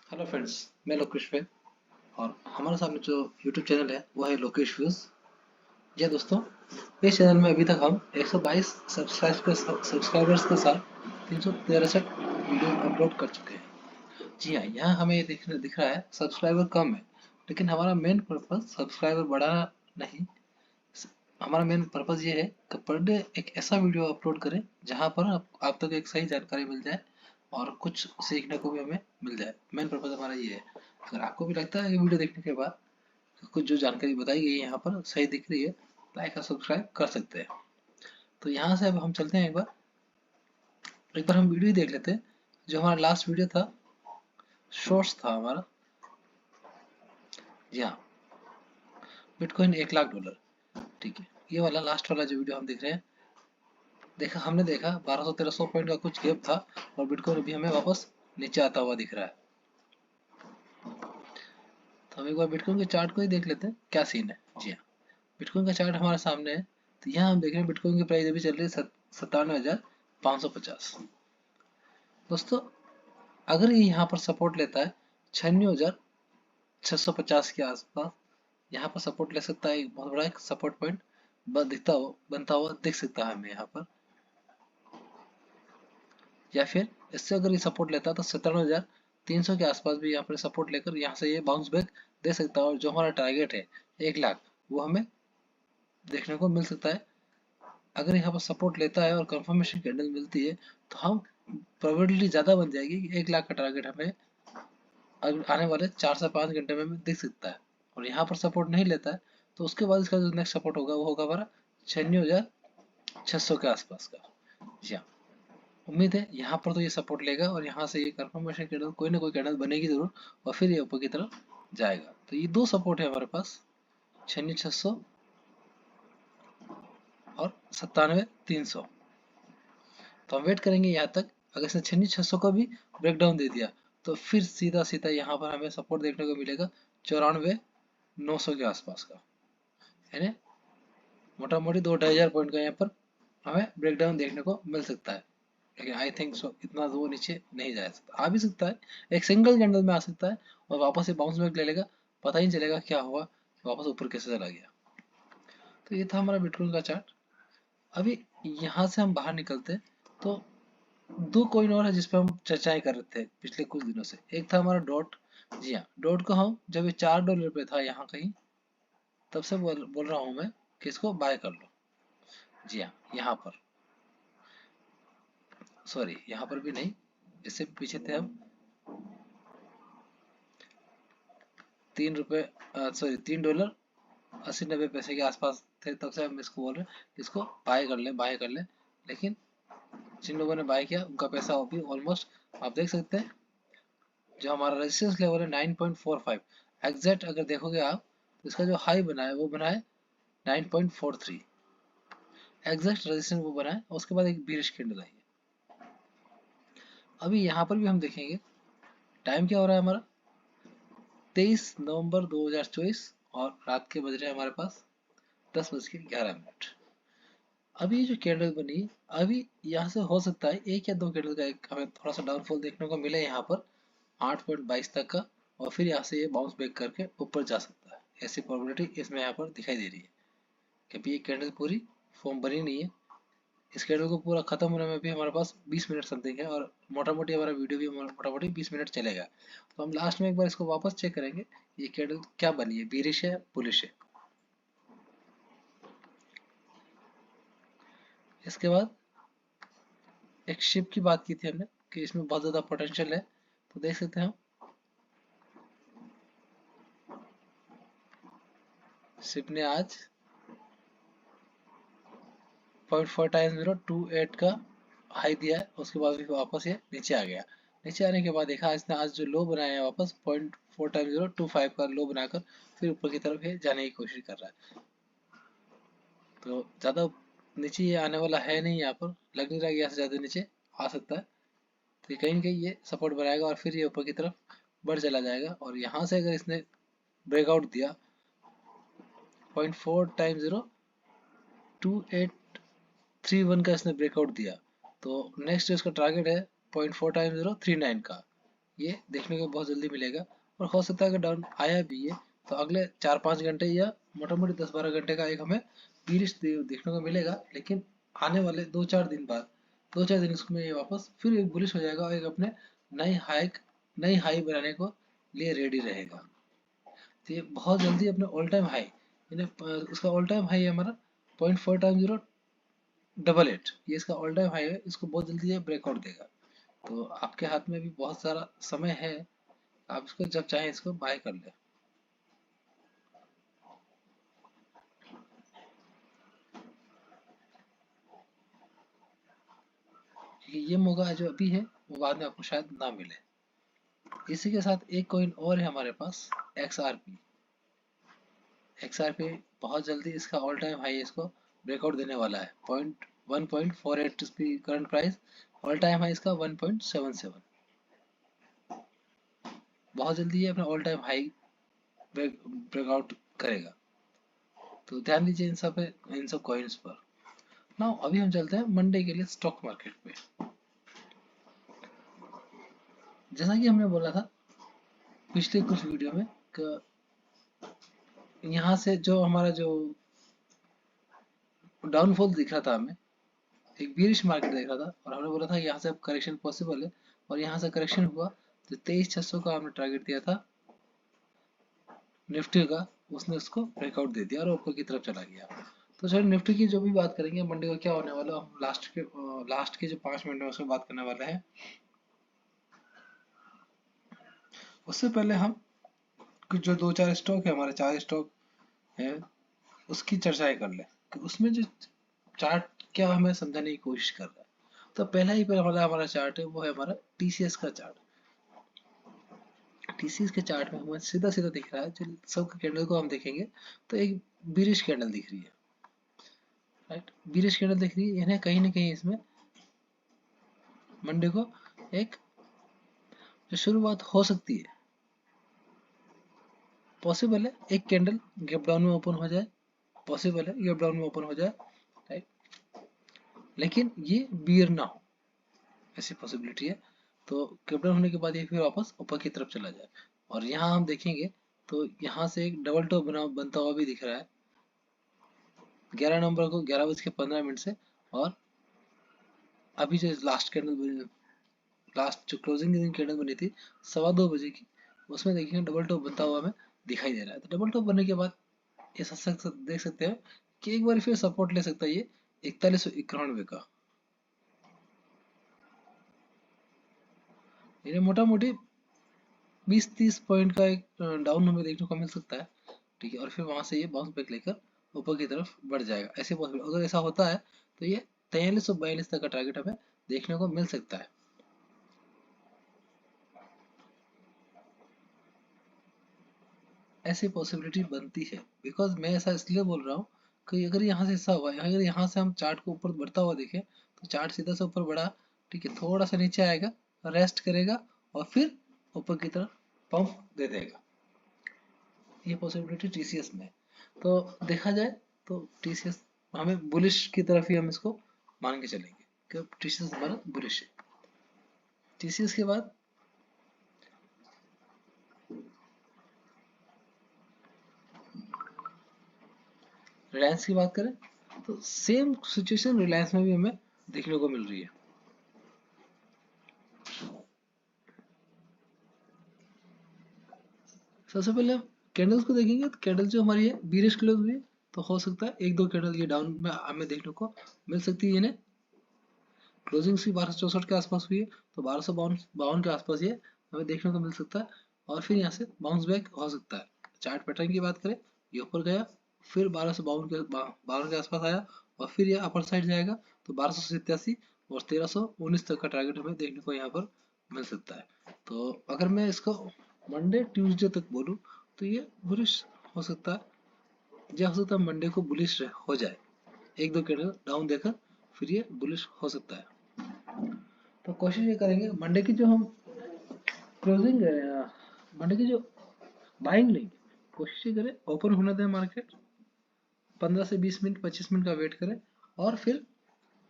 Hello friends, मैं लोकेश पे। और हमारे सामने जो यूट्यूब चैनल है वो है लोकेश व्यूज। जी हाँ दोस्तों, इस चैनल में अभी तक हम 122 सब्सक्राइबर्स के साथ 363 वीडियो अपलोड कर चुके हैं। जी हाँ, यहाँ हमें ये दिख रहा है सब्सक्राइबर कम है, लेकिन हमारा मेन पर्पज सब्सक्राइबर बढ़ाना नहीं। हमारा मेन पर्पज ये है कि पर डे एक ऐसा वीडियो अपलोड करें जहाँ पर आप तक एक सही जानकारी मिल जाए और कुछ सीखने को भी हमें मिल जाए। मेन पर्पज हमारा ये है। अगर आपको भी लगता है कि वीडियो देखने के बाद कुछ जो जानकारी बताई गई है यहाँ पर सही दिख रही है, लाइक और सब्सक्राइब कर सकते हैं। तो यहाँ से अब हम चलते हैं, एक बार हम वीडियो ही देख लेते हैं। जो हमारा लास्ट वीडियो था, शॉर्ट्स था हमारा। जी हाँ, बिटकॉइन $1,00,000। ठीक है, ये वाला लास्ट वाला जो वीडियो हम देख रहे हैं, हमने देखा 1200-1300 पॉइंट का कुछ गैप था और बिटकॉइन अभी हमें वापस नीचे आता हुआ दिख रहा है। तो हम एक बार बिटकॉइन के चार्ट को ही देख लेते हैं क्या सीन है। जी हाँ, बिटकॉइन का चार्ट हमारे सामने है। तो यहाँ हम देख रहे हैं बिटकॉइन की प्राइस अभी चल रही है 97,550। दोस्तों, अगर ये यहाँ पर सपोर्ट लेता है 96,650 के आसपास, यहाँ पर सपोर्ट ले सकता है। एक बहुत बड़ा एक सपोर्ट पॉइंट बनता हुआ दिख सकता है हमें यहाँ पर। या फिर इससे अगर ये सपोर्ट लेता है तो 57,300 के आसपास भी यहाँ पर सपोर्ट लेकर यहाँ से ये बाउंस बैक दे सकता है। और जो हमारा टारगेट है 1,00,000, वो हमें देखने को मिल सकता है। अगर यहाँ पर सपोर्ट लेता है और कंफर्मेशन कैंडल मिलती है तो हम प्रोबेबिलिटी ज़्यादा बन जाएगी कि 1,00,000 का टारगेट हमें आने वाले 4 से 5 घंटे में दिख सकता है। और यहाँ पर सपोर्ट नहीं लेता है तो उसके बाद इसका जो नेक्स्ट सपोर्ट होगा वो होगा हमारा 96,600 के आसपास का। जी हाँ, उम्मीद है यहाँ पर तो ये सपोर्ट लेगा और यहाँ से ये कंफर्मेशन कैंडल, कोई ना कोई कैंडल बनेगी जरूर और फिर ये ऊपर की तरफ जाएगा। तो ये दो सपोर्ट है हमारे पास, 96,600 और 97,300। तो हम वेट करेंगे यहाँ तक। अगर इसने 96,600 का भी ब्रेक डाउन दे दिया तो फिर सीधा सीधा यहाँ पर हमें सपोर्ट देखने को मिलेगा 94,900 के आसपास का। यानी मोटा मोटी 2-2,500 पॉइंट का यहाँ पर हमें ब्रेक डाउन देखने को मिल सकता है। लेकिन आई थिंक सो इतना वो नीचे नहीं जा सकता। आ भी सकता है, एक सिंगल कैंडल में आ सकता है और वापस से बाउंस बैक ले लेगा, पता ही नहीं चलेगा क्या हुआ, वापस ऊपर कैसे चला गया। तो ये था हमारा बिटकॉइन का चार्ट। अभी यहाँ से हम बाहर निकलते हैं तो दो कॉइन और है जिस पर हम चर्चाएं कर रहे थे पिछले कुछ दिनों से। एक था हमारा डॉट। जी हाँ, डॉट को हम जब ये $4 पे था यहाँ कहीं, तब से बोल रहा हूँ मैं कि इसको बाय कर लो। जी हाँ, यहाँ पर, सॉरी यहाँ पर भी नहीं, इससे पीछे थे हम $3.80-90 के आसपास थे। तब से हम इसको बोल रहे हैं इसको बाय कर ले, बाय कर ले। लेकिन जिन लोगों ने बाय किया उनका पैसा अभी ऑलमोस्ट, आप देख सकते हैं, जो हमारा रेजिस्टेंस लेवल है 9.45 एग्जैक्ट। अगर देखोगे आप तो इसका जो हाई बना है वो बना है 9.43 एग्जैक्ट रेजिस्टेंस वो बना है। और उसके बाद एक बीरिश कैंडल आई है। अभी यहाँ पर भी हम देखेंगे टाइम क्या हो रहा है हमारा, 23 नवंबर 2024 और रात के बज रहे हैं हमारे पास 10:11। अभी जो कैंडल बनी, अभी यहाँ से हो सकता है एक या दो कैंडल का एक हमें थोड़ा सा डाउनफॉल देखने को मिले यहाँ पर 8.22 तक का। और फिर यहाँ से ये बाउंस बैक करके ऊपर जा सकता है, ऐसी प्रोबेबिलिटी इसमें यहाँ पर दिखाई दे रही है। क्योंकि ये कैंडल पूरी फॉर्म बनी नहीं है। इस कैंडल को पूरा खत्म होने में भी हमारे पास 20 मिनट समथिंग है और मोटा मोटी हमारा वीडियो भी मोटा मोटी 20 मिनट चलेगा। तो हम लास्ट में एक बार इसको वापस चेक करेंगे ये कैंडल क्या बनी है, बीरिश है बुलिश है। इसके बाद एक शिप की बात की थी हमने कि इसमें बहुत ज़्यादा पोटेंशियल है। तो देख सकते हैं हम शिप ने आज 0.4 टाइम्स 028 का हाई दिया है। उसके बाद भी वापस ये नीचे आ गया। नीचे आने के बाद देखा इसने आज जो लो बनाया है वापस 0.4 टाइम्स 025 का लो बनाकर फिर ऊपर की तरफ ये जाने की कोशिश कर रहा है। तो ज़्यादा नीचे ये आने वाला है नहीं, यहाँ पर लग नहीं रहा कि यहाँ से ज़्यादा नीचे आ सकता है। तो कहीं ना कहीं ये सपोर्ट बनाएगा और फिर ये ऊपर की तरफ बढ़ चला जाएगा। और यहाँ से अगर इसने ब्रेकआउट दिया 0.4 टाइम्स 02831 का इसने ब्रेकआउट दिया, तो नेक्स्ट जो इसका टारगेट है 0.4 टाइम्स 039 का। ये देखने को बहुत जल्दी मिलेगा। और हो सकता है अगर डाउन आया भी है तो अगले 4-5 घंटे या मोटा मोटी 10-12 घंटे का एक हमें पीरियड देखने को मिलेगा, लेकिन आने वाले 2-4 दिन बाद, 2-4 दिन इसमें ये वापस फिर एक बुलिश हो जाएगा और एक अपने नई हाई बनाने को लिए रेडी रहेगा। तो ये बहुत जल्दी अपने ऑल टाइम हाई, उसका ऑल टाइम हाई है हमारा 0.4x088, ये इसका ऑल टाइम हाई है, इसको बहुत जल्दी ये ब्रेकआउट देगा। तो आपके हाथ में भी बहुत सारा समय है, आप इसको जब चाहें इसको बाय कर ले। क्योंकि ये मौका जो अभी है वो बाद में आपको शायद ना मिले। इसी के साथ एक कॉइन और है हमारे पास, XRP। XRP बहुत जल्दी इसका ऑल टाइम हाई इसको ब्रेकआउट देने वाला है, 1.48 इसकी current price, all time high इसका 1.77। बहुत जल्दी ये अपना ऑल टाइम हाई ब्रेकआउट करेगा। तो ध्यान दीजिए इन सब कॉइन्स पर। नाउ अभी हम चलते हैं मंडे के लिए स्टॉक मार्केट पे। जैसा कि हमने बोला था पिछले कुछ वीडियो में कि यहाँ से जो हमारा जो डाउनफॉल दिख रहा था, हमें एक बीरिश मार्केट दिख रहा था और हमने बोला था यहाँ से अब करेक्शन पॉसिबल है, और यहाँ से करेक्शन हुआ तो 23,600 का हमने टारगेट दिया था निफ्टी का, उसने उसको ब्रेकआउट दे दिया और ऊपर की तरफ चला गया। तो चलिए निफ्टी की जो भी बात करेंगे मंडे को क्या होने वाला, हम लास्ट के जो 5 मिनट है उसमें बात करने वाले हैं। उससे पहले हम कुछ जो 2-4 स्टॉक है, हमारे 4 स्टॉक है, उसकी चर्चाएं कर ले कि उसमें जो चार्ट क्या हमें समझाने की कोशिश कर रहा है। तो पहला हमारा चार्ट है वो है हमारा टीसीएस का चार्ट। टीसीएस के चार्ट में हमें सीधा सीधा दिख रहा है, जो सब कैंडल को हम देखेंगे तो एक बीरिश कैंडल दिख रही है, राइट। बीरिश कैंडल दिख रही है, यानी कहीं ना कहीं इसमें मंडे को एक जो शुरुआत हो सकती है, पॉसिबल है एक कैंडल गैप डाउन में ओपन हो जाए, पॉसिबल है गैप डाउन में ओपन हो जाए, राइट, लेकिन ये बियर ना हो, ऐसी पॉसिबिलिटी है। तो गैप डाउन होने के बाद ये फिर वापस ऊपर की तरफ चला जाए। और यहाँ हम देखेंगे तो यहाँ से एक डबल टॉप बनता हुआ भी दिख रहा है 11 नंबर को 11:15 से। और अभी जो लास्ट जो क्लोजिंग के दिन कैंडल बनी थी 2:15 की, उसमें देखिए डबल टॉप बनता हुआ हमें दिखाई दे रहा है। तो डबल टॉप बनने के बाद ये देख सकते हैं कि एक बार फिर सपोर्ट ले सकता है ये 4191 का। ये मोटा मोटी 20-30 पॉइंट का एक डाउन हमें देखने को मिल सकता है, ठीक है। और फिर वहां से ये बाउंस बैक लेकर ऊपर की तरफ बढ़ जाएगा, ऐसे पॉसिबल। अगर ऐसा होता है तो ये 4342 तक का टारगेट हमें देखने को मिल सकता है। ऐसी पॉसिबिलिटी बनती है, बिकॉज मैं ऐसा इसलिए बोल रहा हूँ कि अगर यहाँ से ऐसा हुआ, अगर यहाँ से हम चार्ट को ऊपर बढ़ता हुआ देखें तो चार्ट सीधा से ऊपर बढ़ा, ठीक है, थोड़ा सा नीचे आएगा, रेस्ट करेगा और फिर ऊपर की तरफ पंप दे देगा। ये पॉसिबिलिटी टीसीएस में। तो देखा जाए तो टीसीएस हमें बुलिश की तरफ ही हम इसको मान के चलेंगे कि टीसीएस हमारा बुलिश है। टीसीएस के बाद रिलायंस की बात करें तो सेम सिचुएशन रिलायंस में भी हमें देखने को मिल रही है। सबसे पहले हम कैंडल्स को देखेंगे तो कैंडल जो हमारी है बीरिश क्लोज हुई है, तो हो सकता है एक दो कैंडल ये डाउन में हमें देखने को मिल सकती है। इन्हें क्लोजिंग सी 1264 के आसपास हुई है, तो 1252 के आसपास ये हमें देखने को मिल सकता है। और फिर यहाँ से बाउंस बैक हो सकता है। चार्ट पैटर्न की बात करें, ये ऊपर गया, फिर 1252 के आसपास आया और फिर ये अपर साइड जाएगा, तो 1287 और 1319 तक का टारगेट हमें देखने को यहाँ पर मिल सकता है। तो अगर मैं इसको मंडे ट्यूसडे तक बोलूँ तो ये बुलिश हो सकता है, या हो सकता है मंडे को बुलिश हो जाए, एक दो कैंडल डाउन देकर फिर ये बुलिश हो सकता है। तो कोशिश ये करेंगे मंडे की जो हम क्लोजिंग मंडे की जो बाइंग लेंगे, कोशिश ये करें ओपन होने दें मार्केट, 15 से 20 मिनट 25 मिनट का वेट करें और फिर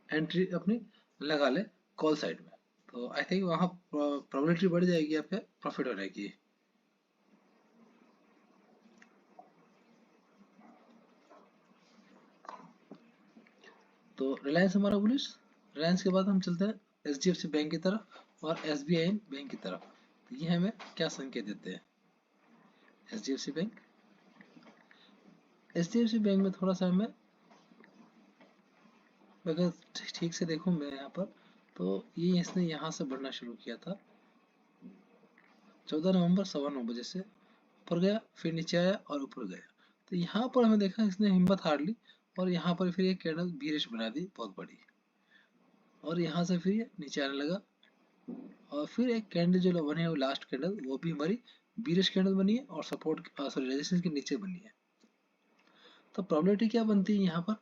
एंट्री अपनी लगा ले कॉल साइड में। तो आई थिंक वहाँ प्रोबेबिलिटी बढ़ जाएगी आपके प्रॉफिट होने की। तो रिलायंस हमारा बुलिश। रिलायंस के बाद हम चलते हैं HDFC बैंक की तरफ और SBI बैंक की तरफ। तो ये हमें क्या संकेत देते हैं? HDFC बैंक, HDFC बैंक में थोड़ा सा हमें, अगर ठीक से देखूं मैं यहाँ पर, तो ये इसने यहाँ से बढ़ना शुरू किया था 14 नवंबर 9:15 से, ऊपर गया फिर नीचे आया और ऊपर गया। तो यहाँ पर हमें देखा इसने हिम्मत हार ली और यहाँ पर फिर ये कैंडल बीरिश बना दी बहुत बड़ी, और यहाँ से फिर ये नीचे आने लगा और फिर एक कैंडल जो बनी है वो लास्ट कैंडल, वो भी हमारी बीरिश कैंडल बनी है और सपोर्ट सॉरी रेजिस्टेंस के नीचे बनी है। तो प्रोबेबिलिटी क्या बनती है यहाँ पर?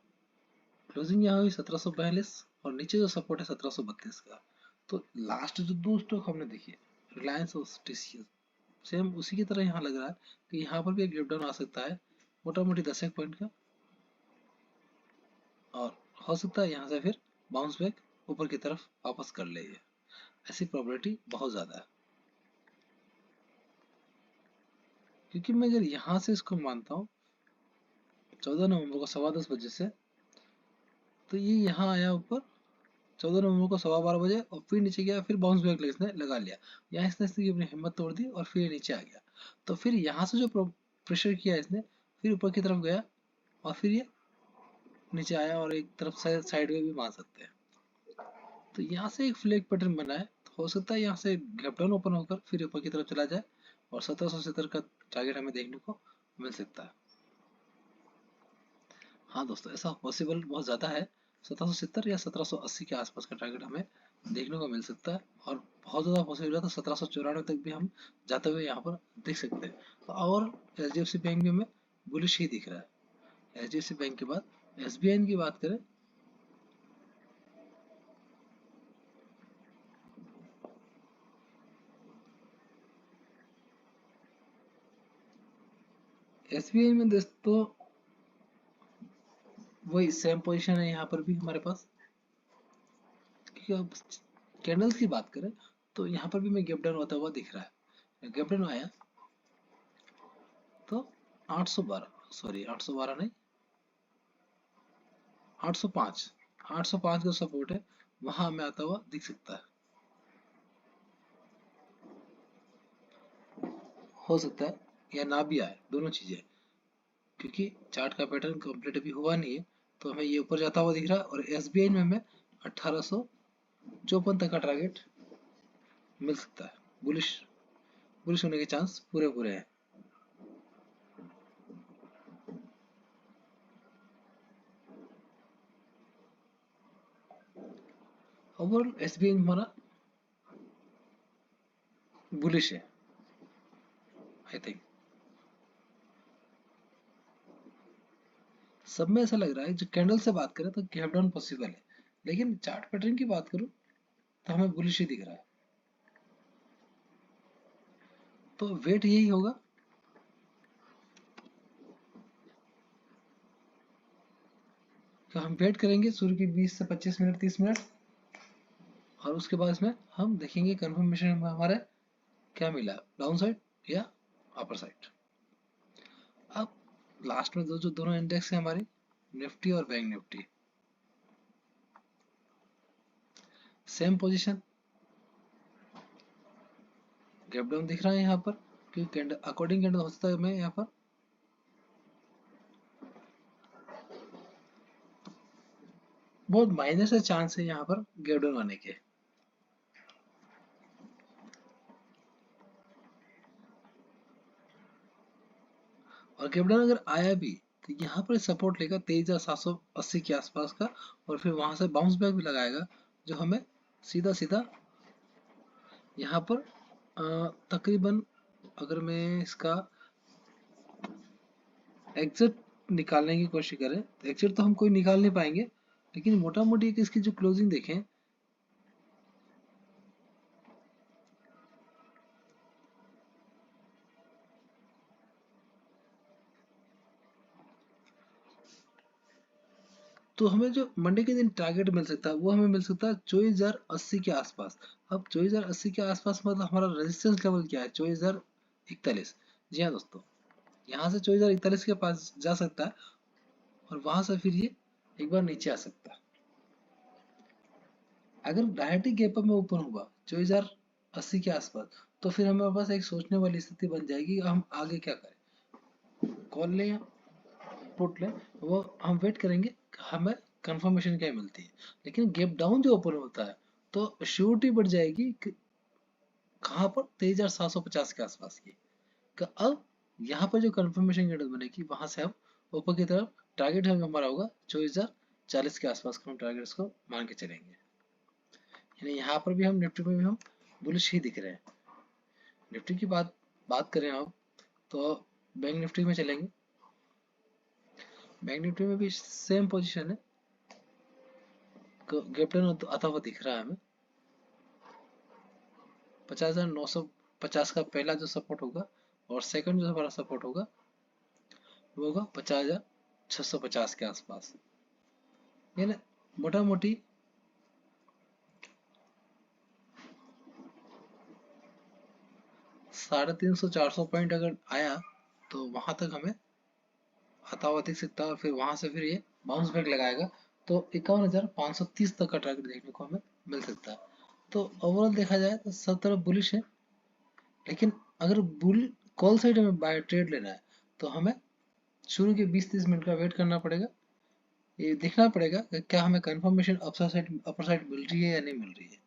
क्लोजिंग यहाँ हुई 1742 और नीचे जो सपोर्ट है 1732 का। तो लास्ट जो दो स्टॉक हमने देखी है, रिलायंस और TCS, सेम उसी की तरह यहाँ लग रहा है कि यहाँ पर भी एक गैप डाउन आ सकता है मोटा मोटी 10 पॉइंट का, और हो सकता है यहाँ से फिर बाउंस बैक ऊपर की तरफ वापस कर ले। ऐसी प्रोबेबिलिटी बहुत ज़्यादा है, क्योंकि मैं अगर यहाँ से इसको मानता हूँ 14 नवंबर को 10:15 से, तो ये यहाँ आया ऊपर 14 नवंबर को 12:15 और फिर नीचे गया, फिर बाउंस बैक इसने लगा लिया। यहाँ इसने अपनी हिम्मत तोड़ दी और फिर नीचे आ गया। तो फिर यहाँ से जो प्रेशर किया इसने, फिर ऊपर की तरफ गया और फिर ये नीचे आया और एक तरफ से साइड में भी मान सकते हैं। तो यहाँ से एक फ्लैग पैटर्न बना है, तो हो सकता है यहाँ से गैप डाउन ओपन होकर फिर ऊपर की तरफ चला जाए और 1770 का टारगेट हमें देखने को मिल सकता है। हाँ दोस्तों, ऐसा पॉसिबल बहुत ज़्यादा है। 1770 या 1780 के आसपास का टारगेट हमें देखने को मिल सकता है, और बहुत ज़्यादा पॉसिबल है तो 1794 तक भी हम जाते हुए यहाँ पर देख सकते हैं। तो और HDFC बैंक भी हमें बुलिश ही दिख रहा है। HDFC बैंक के बाद SBI की बात करें, SBI में दोस्तों वही सेम पोजीशन है यहाँ पर भी हमारे पास। कैंडल्स की बात करें तो यहाँ पर भी मैं गैप डाउन होता हुआ दिख रहा है। गैप डाउन आया तो 812, सॉरी 812 नहीं, 805, 805 का सपोर्ट है, वहां हमें आता हुआ दिख सकता है। हो सकता है या ना भी आए, दोनों चीजें, क्योंकि चार्ट का पैटर्न कंप्लीट अभी हुआ नहीं है। तो हमें ये ऊपर जाता हुआ दिख रहा है और SBI में हमें 1854 तक का टारगेट मिल सकता है। बुलिश बुलिश होने के चांस पूरे पूरे हैं। ओवरऑल SBI हमारा बुलिश है आई थिंक। सब में ऐसा लग रहा है, जो कैंडल से बात करें तो गैप डाउन पॉसिबल है, लेकिन चार्ट पैटर्न की बात करूं तो हमें बुलिश ही दिख रहा है। तो वेट यही होगा कि हम वेट करेंगे शुरू की 20 से 25 मिनट 30 मिनट, और उसके बाद इसमें हम देखेंगे कंफर्मेशन में हमारे क्या मिला, डाउन साइड या अपर साइड। अब लास्ट में जो दोनों इंडेक्स है हमारी, निफ्टी और bank Nifty, same position, gap down दिख रहा है यहाँ पर, क्योंकि कैंडल अकॉर्डिंग कैंडल हो सकता है हमें यहाँ पर बहुत माइनस से चांस है यहाँ पर गैप डाउन आने के। और गैप डाउन अगर आया भी तो यहाँ पर सपोर्ट लेगा 23,780 के आसपास का, और फिर वहां से बाउंस बैक भी लगाएगा, जो हमें सीधा सीधा यहाँ पर तकरीबन, अगर मैं इसका एग्जिट निकालने की कोशिश करें तो एग्जिट तो हम कोई निकाल नहीं पाएंगे, लेकिन मोटा मोटी इसकी जो क्लोजिंग देखें, तो हमें जो मंडे के दिन टारगेट मिल सकता है वो हमें मिल सकता है 24,080 के आसपास। अब 24,080 के आसपास मतलब हमारा रेजिस्टेंस लेवल क्या है? 24,041। जी हाँ दोस्तों, यहाँ से 24,041 के पास जा सकता है और वहां से फिर ये एक बार नीचे आ सकता है। अगर डायरेक्ट गैप अप में ओपन हुआ 24,080 के आसपास, तो फिर हमारे पास एक सोचने वाली स्थिति बन जाएगी कि हम आगे क्या करें, कॉल लें या पुट लें। वो हम वेट करेंगे हमें कंफर्मेशन क्या मिलती है। लेकिन गैप डाउन जो ओपन होता है तो श्योरिटी बढ़ जाएगी कि कहाँ पर 23,750 के आसपास की। अब यहाँ पर जो कंफर्मेशन कैंडल बनेगी वहां से हम ऊपर की तरफ टारगेट हमारा होगा 24,040 के आसपास का हम टारगेट्स को मान के चलेंगे। यानी यहाँ पर भी हम निफ्टी में भी हम बुलिश ही दिख रहे हैं। निफ्टी की बात करें अब तो बैंक निफ्टी में चलेंगे। बैंक निफ्टी में भी सेम पोजीशन है, गैप डाउन आता हुआ दिख रहा है हमें। 50,950 का पहला जो सपोर्ट होगा और सेकंड जो हमारा सपोर्ट होगा वो होगा 50,650 के आसपास। यानी मोटा मोटी 350-400 पॉइंट अगर आया तो वहां तक हमें आता हुआ दिख सकता है और फिर वहां से फिर ये बाउंस बैक लगाएगा तो 51,530 तक का टारगेट देखने को हमें मिल सकता है। तो ओवरऑल देखा जाए तो सब तरफ बुलिश है। लेकिन अगर बुल कॉल साइड हमें बाय ट्रेड लेना है तो हमें शुरू के 20-30 मिनट का वेट करना पड़ेगा। ये देखना पड़ेगा कि क्या हमें कंफर्मेशन अपर साइड मिल रही है या नहीं मिल रही है।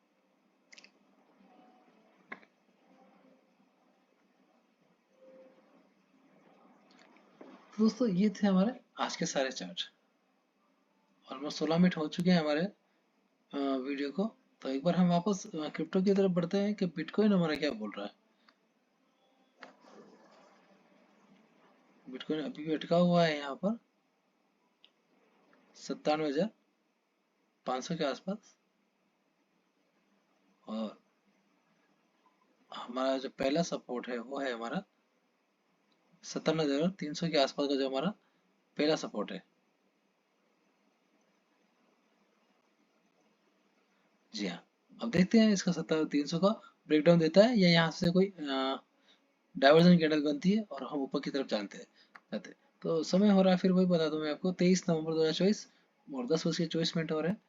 दोस्तों ये थे हमारे आज के सारे चार्ट। ऑलमोस्ट 16 मिनट हो चुके हैं हमारे वीडियो को। तो एक बार हम वापस क्रिप्टो की तरफ बढ़ते हैं कि बिटकॉइन हमारा क्या बोल रहा है। बिटकॉइन अभी भी अटका हुआ है यहाँ पर 97,500 के आसपास। और हमारा जो पहला सपोर्ट है वो है हमारा 57,300 के आसपास का जो हमारा पहला सपोर्ट है। जी हाँ, अब देखते हैं इसका 57,300 का ब्रेकडाउन देता है या यहाँ से कोई डाइवर्जन कैंडल बनती है और हम ऊपर की तरफ जाते हैं। तो समय हो रहा है, फिर वही बता दूं मैं आपको, 23 नवंबर 2024 और 10:24 हो रहे हैं।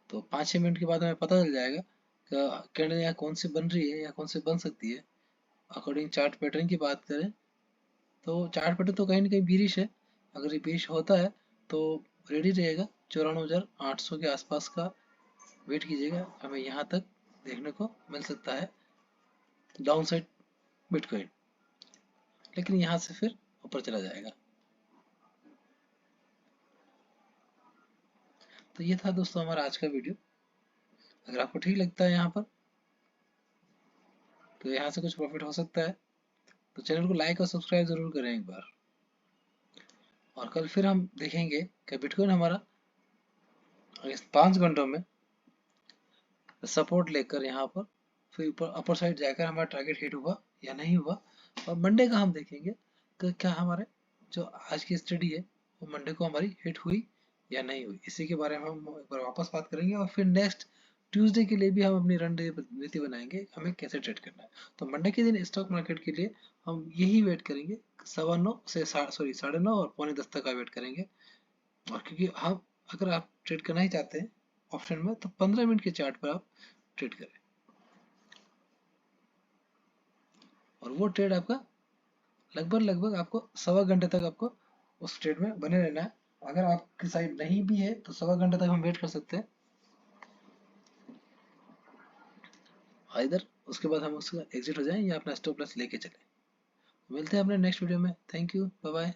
तो 5-6 मिनट के बाद हमें पता चल जाएगा कि कैंडल यहाँ कौन सी बन रही है या कौन सी बन सकती है। अकॉर्डिंग चार्ट पैटर्न की बात करें तो चार्ट पैटर्न तो कहीं ना कहीं बीरिश है। अगर ये बीरिश होता है तो रेडी रहेगा 94,800 के आसपास का वेट कीजिएगा। हमें यहाँ तक देखने को मिल सकता है डाउन साइड बिटकॉइन, लेकिन यहाँ से फिर ऊपर चला जाएगा। तो ये था दोस्तों हमारा आज का वीडियो। अगर आपको ठीक लगता है यहाँ पर तो यहाँ से कुछ प्रॉफिट हो सकता है, तो चैनल को लाइक और सब्सक्राइब जरूर करें एक बार। और कल फिर हम देखेंगे कि बिटकॉइन हमारा 5 घंटों में सपोर्ट लेकर यहाँ पर फिर ऊपर अपर साइड जाकर हमारा टारगेट हिट हुआ या नहीं हुआ। और मंडे का हम देखेंगे कि क्या हमारे जो आज की स्टडी है वो मंडे को हमारी हिट हुई या नहीं हुई। इसी के बारे में हम एक बार वापस बात करेंगे और फिर नेक्स्ट ट्यूसडे के लिए भी हम अपनी रणनीति बनाएंगे हमें कैसे ट्रेड करना है। तो मंडे के दिन स्टॉक मार्केट के लिए हम यही वेट करेंगे 9:15 से 9:30 और 9:45 तक का वेट करेंगे। और क्योंकि हम अगर आप ट्रेड करना ही चाहते हैं ऑप्शन में तो 15 मिनट के चार्ट पर आप ट्रेड करें और वो ट्रेड आपका लगभग आपको 1.25 घंटे तक आपको उस ट्रेड में बने रहना है। अगर आपकी साइड नहीं भी है तो 1.25 घंटे तक हम वेट कर सकते हैं इधर, उसके बाद हम उसका एग्जिट हो जाएं या अपना स्टॉप लॉस लेके चलें। मिलते हैं अपने नेक्स्ट वीडियो में। Thank you, bye bye.